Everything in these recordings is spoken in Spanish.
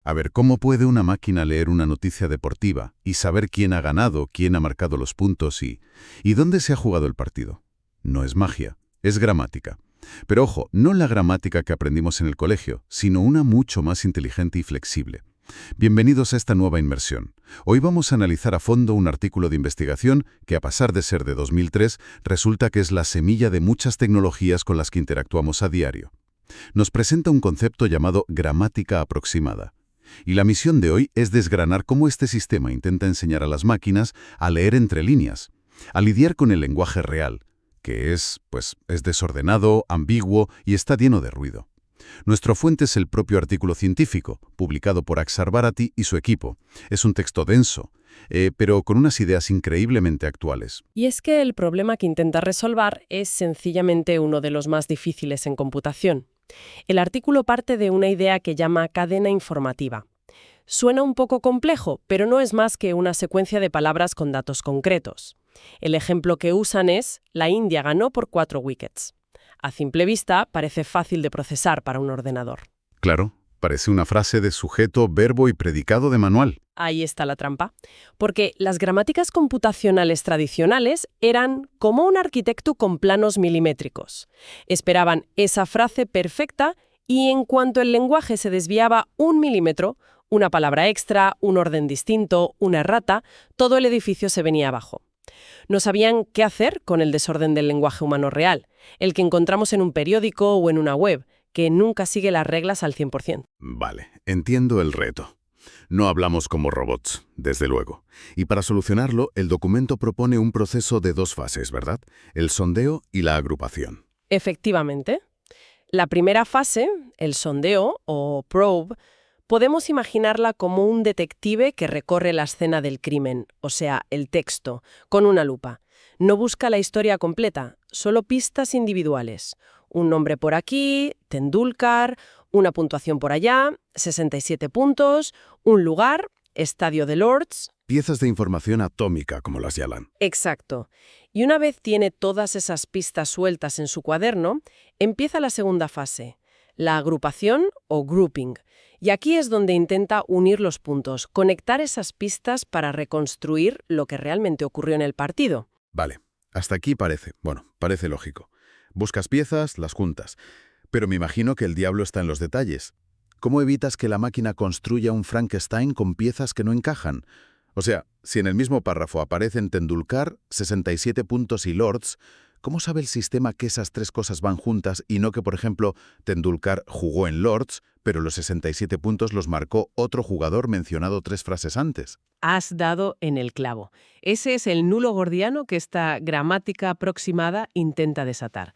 A ver, ¿cómo puede una máquina leer una noticia deportiva y saber quién ha ganado, quién ha marcado los puntos y dónde se ha jugado el partido? No es magia, es gramática. Pero ojo, no la gramática que aprendimos en el colegio, sino una mucho más inteligente y flexible. Bienvenidos a esta nueva inmersión. Hoy vamos a analizar a fondo un artículo de investigación que, a pesar de ser de 2003, resulta que es la semilla de muchas tecnologías con las que interactuamos a diario. Nos presenta un concepto llamado gramática aproximada. Y la misión de hoy es desgranar cómo este sistema intenta enseñar a las máquinas a leer entre líneas, a lidiar con el lenguaje real, que es desordenado, ambiguo y está lleno de ruido. Nuestra fuente es el propio artículo científico, publicado por Aksar Bharati y su equipo. Es un texto denso, pero con unas ideas increíblemente actuales. Y es que el problema que intenta resolver es sencillamente uno de los más difíciles en computación. El artículo parte de una idea que llama cadena informativa. Suena un poco complejo, pero no es más que una secuencia de palabras con datos concretos. El ejemplo que usan es: la India ganó por 4 wickets. A simple vista, parece fácil de procesar para un ordenador. Claro, parece una frase de sujeto, verbo y predicado de manual. Ahí está la trampa. Porque las gramáticas computacionales tradicionales eran como un arquitecto con planos milimétricos. Esperaban esa frase perfecta y en cuanto el lenguaje se desviaba 1 milímetro, una palabra extra, un orden distinto, una errata, todo el edificio se venía abajo. No sabían qué hacer con el desorden del lenguaje humano real, el que encontramos en un periódico o en una web, que nunca sigue las reglas al 100%. Vale, entiendo el reto. No hablamos como robots, desde luego. Y para solucionarlo, el documento propone un proceso de 2 fases, ¿verdad? El sondeo y la agrupación. Efectivamente. La primera fase, el sondeo o probe, podemos imaginarla como un detective que recorre la escena del crimen, o sea, el texto, con una lupa. No busca la historia completa, solo pistas individuales. Un nombre por aquí, Tendulkar, una puntuación por allá, 67 puntos, un lugar, Estadio de Lords. Piezas de información atómica, como las llaman. Exacto. Y una vez tiene todas esas pistas sueltas en su cuaderno, empieza la segunda fase, la agrupación o grouping. Y aquí es donde intenta unir los puntos, conectar esas pistas para reconstruir lo que realmente ocurrió en el partido. Vale, hasta aquí parece lógico. Buscas piezas, las juntas. Pero me imagino que el diablo está en los detalles. ¿Cómo evitas que la máquina construya un Frankenstein con piezas que no encajan? O sea, si en el mismo párrafo aparecen Tendulkar, 67 puntos y Lords, ¿cómo sabe el sistema que esas 3 cosas van juntas y no que, por ejemplo, Tendulkar jugó en Lords, pero los 67 puntos los marcó otro jugador mencionado 3 frases antes? Has dado en el clavo. Ese es el nulo gordiano que esta gramática aproximada intenta desatar.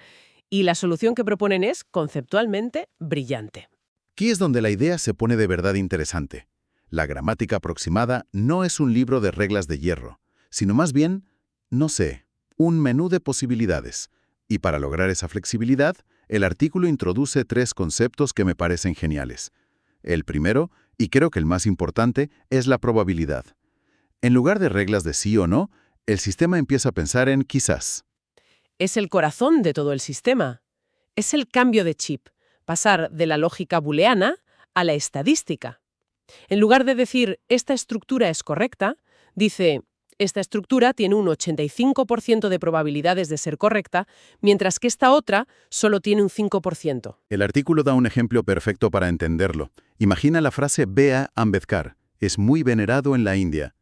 Y la solución que proponen es, conceptualmente, brillante. Aquí es donde la idea se pone de verdad interesante. La gramática aproximada no es un libro de reglas de hierro, sino más bien, un menú de posibilidades. Y para lograr esa flexibilidad, el artículo introduce 3 conceptos que me parecen geniales. El primero, y creo que el más importante, es la probabilidad. En lugar de reglas de sí o no, el sistema empieza a pensar en quizás. Es el corazón de todo el sistema. Es el cambio de chip, pasar de la lógica booleana a la estadística. En lugar de decir, esta estructura es correcta, dice, esta estructura tiene un 85% de probabilidades de ser correcta, mientras que esta otra solo tiene un 5%. El artículo da un ejemplo perfecto para entenderlo. Imagina la frase B.A. Ambedkar, es muy venerado en la India.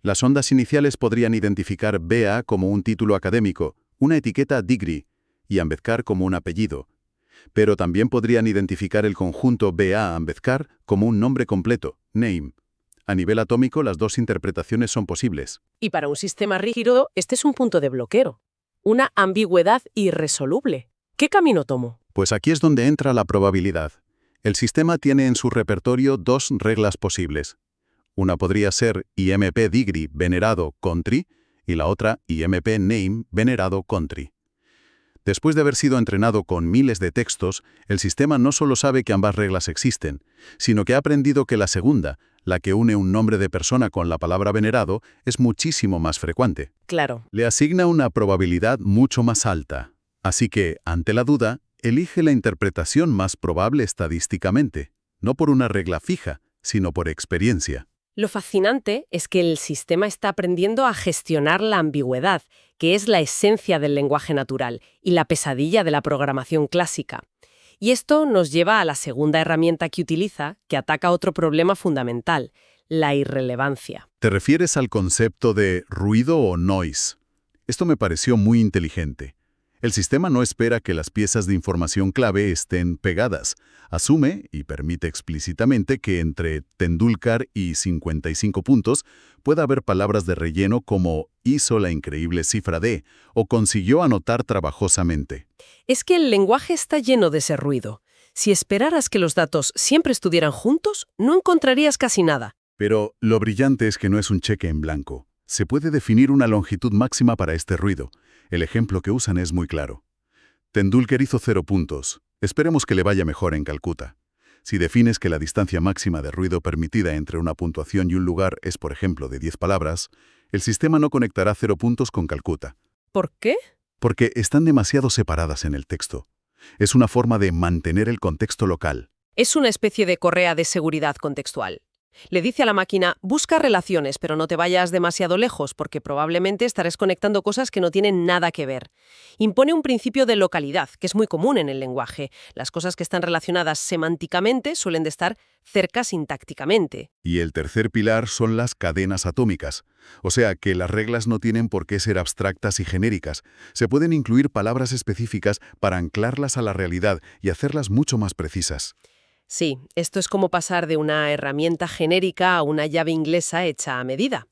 Las ondas iniciales podrían identificar B.A. como un título académico, una etiqueta degree, y Ambedkar como un apellido. Pero también podrían identificar el conjunto B.A. Ambedkar como un nombre completo, name. A nivel atómico, las 2 interpretaciones son posibles. Y para un sistema rígido, este es un punto de bloqueo, una ambigüedad irresoluble. ¿Qué camino tomo? Pues aquí es donde entra la probabilidad. El sistema tiene en su repertorio 2 reglas posibles. Una podría ser IMP degree venerado country y la otra IMP name venerado country. Después de haber sido entrenado con miles de textos, el sistema no solo sabe que ambas reglas existen, sino que ha aprendido que la segunda, la que une un nombre de persona con la palabra venerado, es muchísimo más frecuente. Claro. Le asigna una probabilidad mucho más alta. Así que, ante la duda, elige la interpretación más probable estadísticamente, no por una regla fija, sino por experiencia. Lo fascinante es que el sistema está aprendiendo a gestionar la ambigüedad, que es la esencia del lenguaje natural y la pesadilla de la programación clásica. Y esto nos lleva a la segunda herramienta que utiliza, que ataca otro problema fundamental, la irrelevancia. ¿Te refieres al concepto de ruido o noise? Esto me pareció muy inteligente. El sistema no espera que las piezas de información clave estén pegadas. Asume y permite explícitamente que entre Tendulkar y 55 puntos pueda haber palabras de relleno como hizo la increíble cifra de o consiguió anotar trabajosamente. Es que el lenguaje está lleno de ese ruido. Si esperaras que los datos siempre estuvieran juntos, no encontrarías casi nada. Pero lo brillante es que no es un cheque en blanco. Se puede definir una longitud máxima para este ruido. El ejemplo que usan es muy claro. Tendulkar hizo 0 puntos. Esperemos que le vaya mejor en Calcuta. Si defines que la distancia máxima de ruido permitida entre una puntuación y un lugar es, por ejemplo, de 10 palabras, el sistema no conectará 0 puntos con Calcuta. ¿Por qué? Porque están demasiado separadas en el texto. Es una forma de mantener el contexto local. Es una especie de correa de seguridad contextual. Le dice a la máquina, busca relaciones, pero no te vayas demasiado lejos, porque probablemente estarás conectando cosas que no tienen nada que ver. Impone un principio de localidad, que es muy común en el lenguaje. Las cosas que están relacionadas semánticamente suelen de estar cerca sintácticamente. Y el tercer pilar son las cadenas atómicas. O sea, que las reglas no tienen por qué ser abstractas y genéricas. Se pueden incluir palabras específicas para anclarlas a la realidad y hacerlas mucho más precisas. Sí, esto es como pasar de una herramienta genérica a una llave inglesa hecha a medida.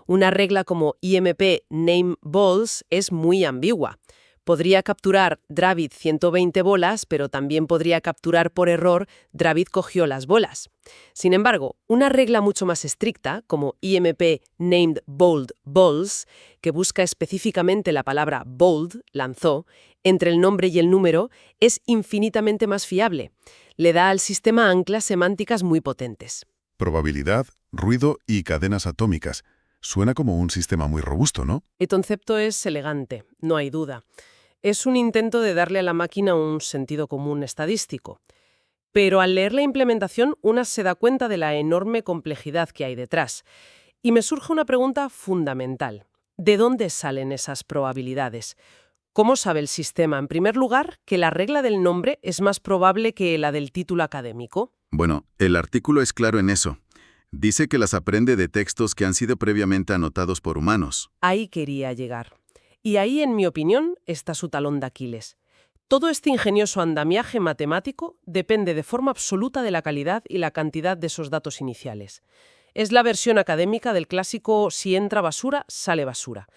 Una regla como IMP Name Balls es muy ambigua. Podría capturar Dravid 120 bolas, pero también podría capturar por error Dravid cogió las bolas. Sin embargo, una regla mucho más estricta, como IMP Named Bold Balls, que busca específicamente la palabra bold, lanzó, entre el nombre y el número, es infinitamente más fiable. Le da al sistema anclas semánticas muy potentes. Probabilidad, ruido y cadenas atómicas. Suena como un sistema muy robusto, ¿no? El concepto es elegante, no hay duda. Es un intento de darle a la máquina un sentido común estadístico. Pero al leer la implementación, una se da cuenta de la enorme complejidad que hay detrás. Y me surge una pregunta fundamental. ¿De dónde salen esas probabilidades? ¿Cómo sabe el sistema, en primer lugar, que la regla del nombre es más probable que la del título académico? Bueno, el artículo es claro en eso. Dice que las aprende de textos que han sido previamente anotados por humanos. Ahí quería llegar. Y ahí, en mi opinión, está su talón de Aquiles. Todo este ingenioso andamiaje matemático depende de forma absoluta de la calidad y la cantidad de esos datos iniciales. Es la versión académica del clásico si entra basura, sale basura.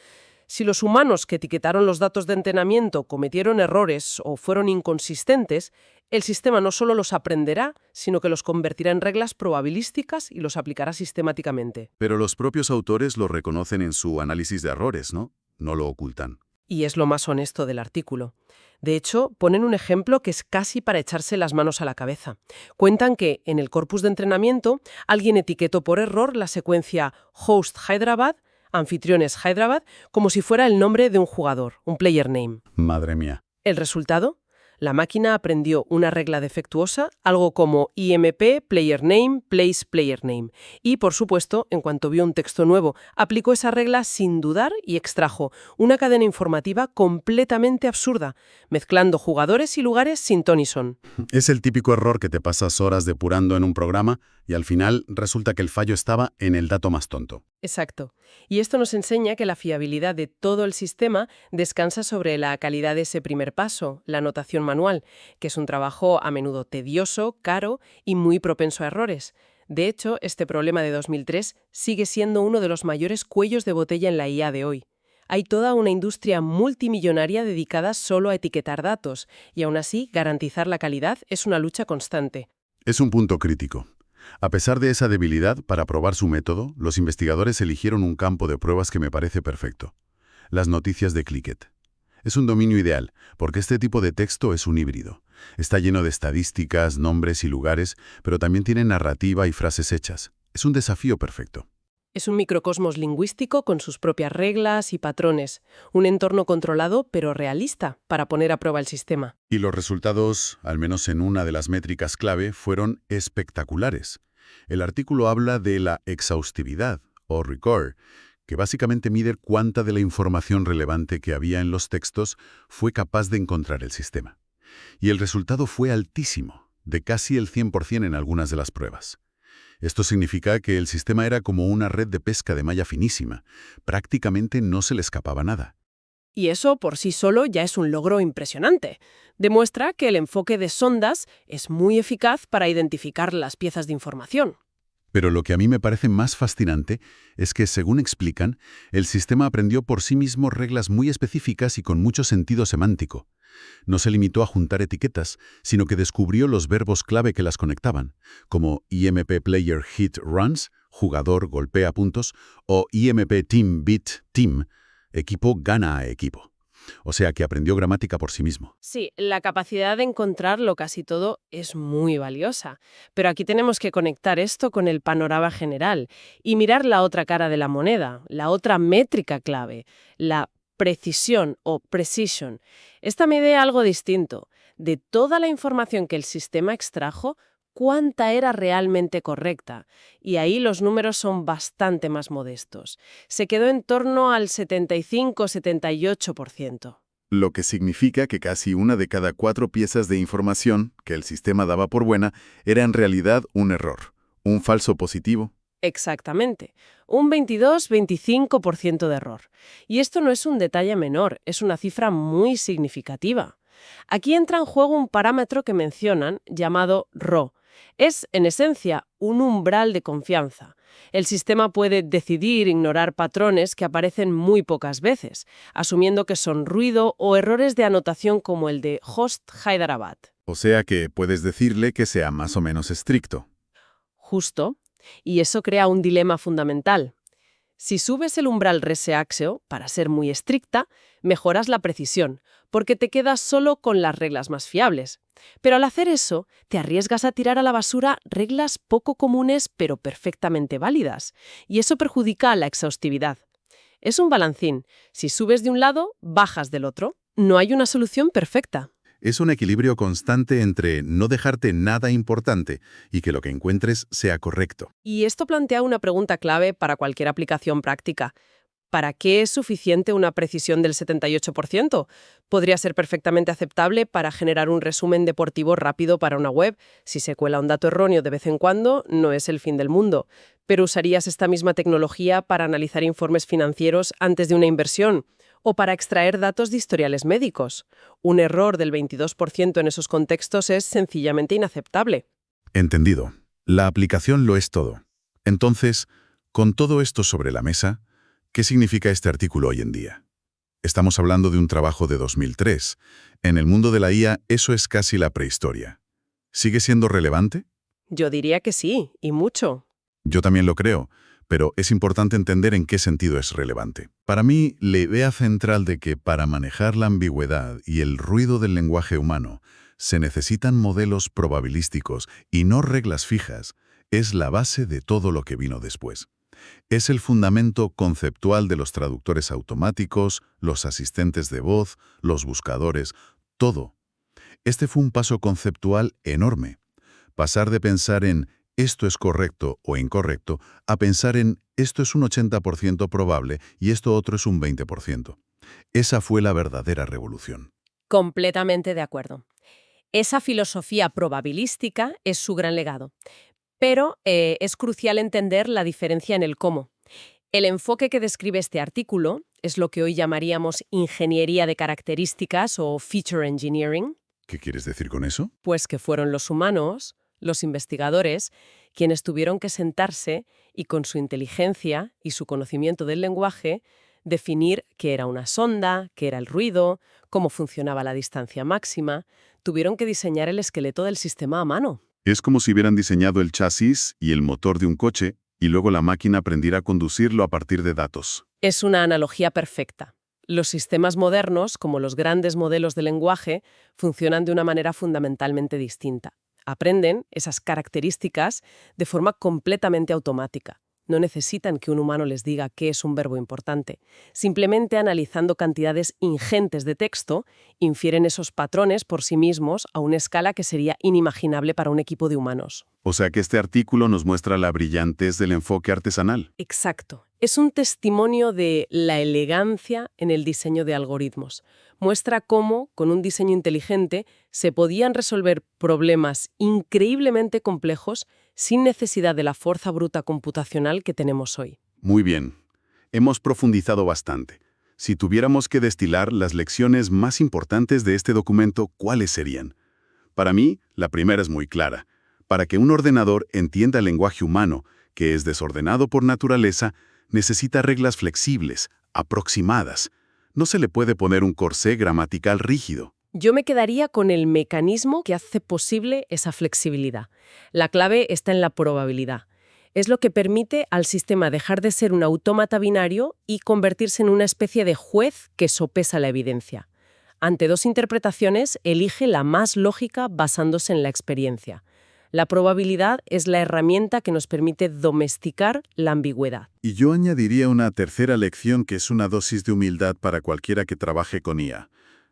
Si los humanos que etiquetaron los datos de entrenamiento cometieron errores o fueron inconsistentes, el sistema no solo los aprenderá, sino que los convertirá en reglas probabilísticas y los aplicará sistemáticamente. Pero los propios autores lo reconocen en su análisis de errores, ¿no? No lo ocultan. Y es lo más honesto del artículo. De hecho, ponen un ejemplo que es casi para echarse las manos a la cabeza. Cuentan que, en el corpus de entrenamiento, alguien etiquetó por error la secuencia host Hyderabad, anfitriones Hyderabad, como si fuera el nombre de un jugador, un player name. Madre mía. ¿El resultado? La máquina aprendió una regla defectuosa, algo como IMP, player name, place player name. Y, por supuesto, en cuanto vio un texto nuevo, aplicó esa regla sin dudar y extrajo una cadena informativa completamente absurda, mezclando jugadores y lugares sin ton y son. Es el típico error que te pasas horas depurando en un programa y al final resulta que el fallo estaba en el dato más tonto. Exacto. Y esto nos enseña que la fiabilidad de todo el sistema descansa sobre la calidad de ese primer paso, la anotación manual, que es un trabajo a menudo tedioso, caro y muy propenso a errores. De hecho, este problema de 2003 sigue siendo uno de los mayores cuellos de botella en la IA de hoy. Hay toda una industria multimillonaria dedicada solo a etiquetar datos, y aún así garantizar la calidad es una lucha constante. Es un punto crítico. A pesar de esa debilidad, para probar su método, los investigadores eligieron un campo de pruebas que me parece perfecto. Las noticias de Clickett. Es un dominio ideal, porque este tipo de texto es un híbrido. Está lleno de estadísticas, nombres y lugares, pero también tiene narrativa y frases hechas. Es un desafío perfecto. Es un microcosmos lingüístico con sus propias reglas y patrones, un entorno controlado pero realista para poner a prueba el sistema. Y los resultados, al menos en una de las métricas clave, fueron espectaculares. El artículo habla de la exhaustividad, o rigor, que básicamente mide cuánta de la información relevante que había en los textos fue capaz de encontrar el sistema. Y el resultado fue altísimo, de casi el 100% en algunas de las pruebas. Esto significa que el sistema era como una red de pesca de malla finísima. Prácticamente no se le escapaba nada. Y eso por sí solo ya es un logro impresionante. Demuestra que el enfoque de sondas es muy eficaz para identificar las piezas de información. Pero lo que a mí me parece más fascinante es que, según explican, el sistema aprendió por sí mismo reglas muy específicas y con mucho sentido semántico. No se limitó a juntar etiquetas, sino que descubrió los verbos clave que las conectaban, como IMP Player Hit Runs, jugador golpea puntos, o IMP Team Beat Team, equipo gana a equipo. O sea que aprendió gramática por sí mismo. Sí, la capacidad de encontrarlo casi todo es muy valiosa, pero aquí tenemos que conectar esto con el panorama general y mirar la otra cara de la moneda, la otra métrica clave, la precisión o precision. Esta mide algo distinto. De toda la información que el sistema extrajo, ¿cuánta era realmente correcta? Y ahí los números son bastante más modestos. Se quedó en torno al 75-78%. Lo que significa que casi una de cada 4 piezas de información que el sistema daba por buena era en realidad un error, un falso positivo. Exactamente, un 22-25% de error. Y esto no es un detalle menor, es una cifra muy significativa. Aquí entra en juego un parámetro que mencionan llamado RO. Es, en esencia, un umbral de confianza. El sistema puede decidir ignorar patrones que aparecen muy pocas veces, asumiendo que son ruido o errores de anotación como el de Host Hyderabad. O sea que puedes decirle que sea más o menos estricto. Justo. Y eso crea un dilema fundamental. Si subes el umbral reseáxeo, para ser muy estricta, mejoras la precisión, porque te quedas solo con las reglas más fiables. Pero al hacer eso, te arriesgas a tirar a la basura reglas poco comunes pero perfectamente válidas, y eso perjudica la exhaustividad. Es un balancín. Si subes de un lado, bajas del otro. No hay una solución perfecta. Es un equilibrio constante entre no dejarte nada importante y que lo que encuentres sea correcto. Y esto plantea una pregunta clave para cualquier aplicación práctica. ¿Para qué es suficiente una precisión del 78%? Podría ser perfectamente aceptable para generar un resumen deportivo rápido para una web. Si se cuela un dato erróneo de vez en cuando, no es el fin del mundo. Pero ¿usarías esta misma tecnología para analizar informes financieros antes de una inversión? ¿O para extraer datos de historiales médicos? Un error del 22% en esos contextos es sencillamente inaceptable. Entendido. La aplicación lo es todo. Entonces, con todo esto sobre la mesa, ¿qué significa este artículo hoy en día? Estamos hablando de un trabajo de 2003. En el mundo de la IA, eso es casi la prehistoria. ¿Sigue siendo relevante? Yo diría que sí, y mucho. Yo también lo creo, pero es importante entender en qué sentido es relevante. Para mí, la idea central de que para manejar la ambigüedad y el ruido del lenguaje humano se necesitan modelos probabilísticos y no reglas fijas es la base de todo lo que vino después. Es el fundamento conceptual de los traductores automáticos, los asistentes de voz, los buscadores, todo. Este fue un paso conceptual enorme. Pasar de pensar en esto es correcto o incorrecto, a pensar en esto es un 80% probable y esto otro es un 20%. Esa fue la verdadera revolución. Completamente de acuerdo. Esa filosofía probabilística es su gran legado. Pero es crucial entender la diferencia en el cómo. El enfoque que describe este artículo es lo que hoy llamaríamos ingeniería de características o feature engineering. ¿Qué quieres decir con eso? Pues que fueron los humanos, los investigadores, quienes tuvieron que sentarse y con su inteligencia y su conocimiento del lenguaje definir qué era una sonda, qué era el ruido, cómo funcionaba la distancia máxima. Tuvieron que diseñar el esqueleto del sistema a mano. Es como si hubieran diseñado el chasis y el motor de un coche y luego la máquina aprendiera a conducirlo a partir de datos. Es una analogía perfecta. Los sistemas modernos, como los grandes modelos de lenguaje, funcionan de una manera fundamentalmente distinta. Aprenden esas características de forma completamente automática. No necesitan que un humano les diga qué es un verbo importante. Simplemente analizando cantidades ingentes de texto, infieren esos patrones por sí mismos a una escala que sería inimaginable para un equipo de humanos. O sea que este artículo nos muestra la brillantez del enfoque artesanal. Exacto. Es un testimonio de la elegancia en el diseño de algoritmos. Muestra cómo, con un diseño inteligente, se podían resolver problemas increíblemente complejos sin necesidad de la fuerza bruta computacional que tenemos hoy. Muy bien. Hemos profundizado bastante. Si tuviéramos que destilar las lecciones más importantes de este documento, ¿cuáles serían? Para mí, la primera es muy clara. Para que un ordenador entienda el lenguaje humano, que es desordenado por naturaleza, necesita reglas flexibles, aproximadas. No se le puede poner un corsé gramatical rígido. Yo me quedaría con el mecanismo que hace posible esa flexibilidad. La clave está en la probabilidad. Es lo que permite al sistema dejar de ser un autómata binario y convertirse en una especie de juez que sopesa la evidencia. Ante dos interpretaciones, elige la más lógica basándose en la experiencia. La probabilidad es la herramienta que nos permite domesticar la ambigüedad. Y yo añadiría una tercera lección que es una dosis de humildad para cualquiera que trabaje con IA.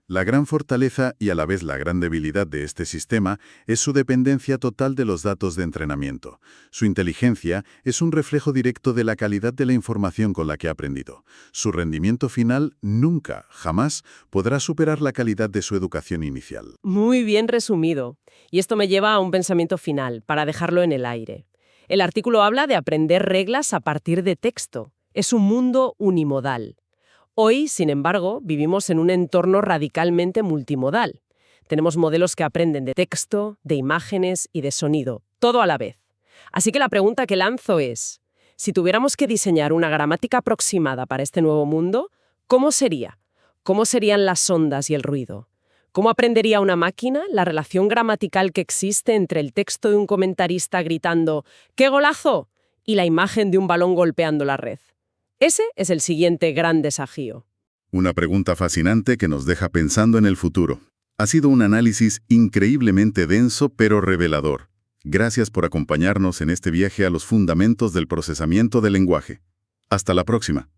La gran fortaleza y a la vez la gran debilidad de este sistema es su dependencia total de los datos de entrenamiento. Su inteligencia es un reflejo directo de la calidad de la información con la que ha aprendido. Su rendimiento final nunca, jamás, podrá superar la calidad de su educación inicial. Muy bien resumido. Y esto me lleva a un pensamiento final, para dejarlo en el aire. El artículo habla de aprender reglas a partir de texto. Es un mundo unimodal. Hoy, sin embargo, vivimos en un entorno radicalmente multimodal. Tenemos modelos que aprenden de texto, de imágenes y de sonido, todo a la vez. Así que la pregunta que lanzo es, si tuviéramos que diseñar una gramática aproximada para este nuevo mundo, ¿cómo sería? ¿Cómo serían las ondas y el ruido? ¿Cómo aprendería una máquina la relación gramatical que existe entre el texto de un comentarista gritando ¡qué golazo! Y la imagen de un balón golpeando la red? Ese es el siguiente gran desafío. Una pregunta fascinante que nos deja pensando en el futuro. Ha sido un análisis increíblemente denso pero revelador. Gracias por acompañarnos en este viaje a los fundamentos del procesamiento del lenguaje. Hasta la próxima.